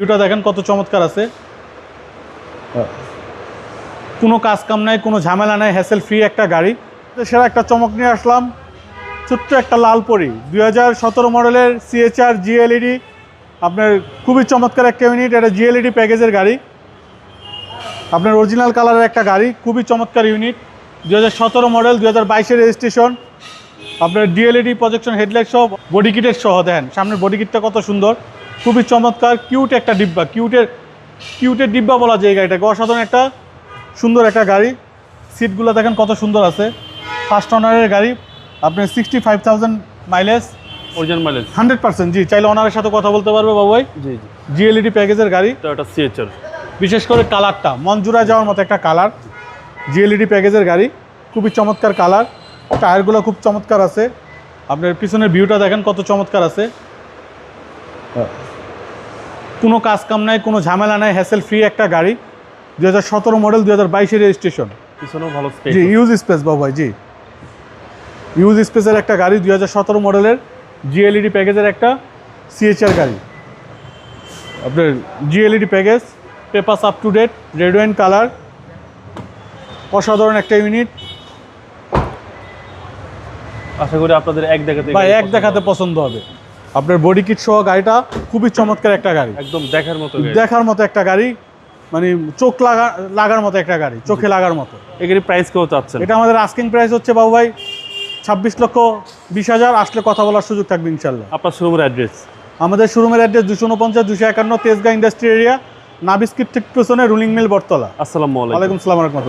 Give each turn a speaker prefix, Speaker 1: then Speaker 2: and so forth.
Speaker 1: ভিউটা দেখেন কত চমৎকার আছে, কোনো কাজ কাম নাই, কোনো ঝামেলা নাই, হ্যাসেল ফ্রি একটা গাড়ি। সেরা একটা চমক নিয়ে আসলাম, ছোট্ট একটা লাল পরি 2017 মডেলের CHR GLED। আপনার খুবই চমৎকার একটা ইউনিট, এটা GLED প্যাকেজের গাড়ি, আপনার অরিজিনাল কালারের একটা গাড়ি, খুবই চমৎকার ইউনিট। 2017 মডেল, 2022-এর রেজিস্ট্রেশন। আপনার DLED প্রজেকশন হেডলাইট সহ, বডি কিটের সহ দেন, সামনের বডি কিটটা কত সুন্দর, খুবই চমৎকার, কিউট একটা ডিব্বা, কিউটের ডিব্বা বলা যায় গাড়িটাকে, অসাধারণ একটা সুন্দর একটা গাড়ি। সিটগুলো দেখেন কত সুন্দর আছে, ফার্স্ট ওনারের গাড়ি, আপনার 65,000 মাইলেজ,
Speaker 2: অরিজিনাল মাইলেজ
Speaker 1: 100%। জি, চাইলে ওনারের সাথে কথা বলতে পারবে বাবু ভাই।
Speaker 2: জি
Speaker 1: GLED প্যাকেজের গাড়ি,
Speaker 2: তো এটা CHR।
Speaker 1: বিশেষ করে কালারটা মন জুড়ে যাওয়ার মতো একটা কালার, GLED প্যাকেজের গাড়ি, খুবই চমৎকার কালার, টায়ারগুলো খুব চমৎকার আছে, আপনার পিছনের ভিউটা দেখেন কত চমৎকার আছে, কোনো কাজ কাম নাই, কোনো ঝামেলা নাই, হ্যাসেল ফ্রি একটা গাড়ি। 2017 মডেল, 2022-এর রেজিস্ট্রেশন।
Speaker 2: পিছনেও ভালো স্পেস।
Speaker 1: জি, ইউজ স্পেস বাবু ভাই, জি ইউজ স্পেসের একটা গাড়ি, 2017 মডেলের GLED প্যাকেজের একটা CHR গাড়ি। আপনার GLED package, papers up to date, red wine colour, অসাধারণ একটা ইউনিট।
Speaker 2: আশা করি আপনাদের এক
Speaker 1: দেখাতে পছন্দ হবে। আপনার বডি কিট সহ গাড়িটা খুবই চমৎকার একটা গাড়ি,
Speaker 2: একদম
Speaker 1: দেখার মতো একটা গাড়ি, মানে চোখ লাগার মতো একটা গাড়ি, চোখে লাগার মতো।
Speaker 2: এগুলি প্রাইস কেউ চাচ্ছেন?
Speaker 1: এটা আমাদের আস্কিং প্রাইস হচ্ছে বাবু ভাই 26,20,000, আসলে কথা বলার সুযোগ থাকবে ইনশাল্লাহ।
Speaker 2: আপনার শোরুমের অ্যাড্রেস?
Speaker 1: আমাদের শোরুমের অ্যাড্রেস 249-251 তেজগাঁ ইন্ডাস্ট্রি এরিয়া, নাবিস্কিট ঠিক পেছনে রুলিং মিল বটতলা।
Speaker 2: আসসালামু আলাইকুম।
Speaker 1: ওয়ালাইকুম আসসালাম ওয়া রাহমাতুল্লাহ।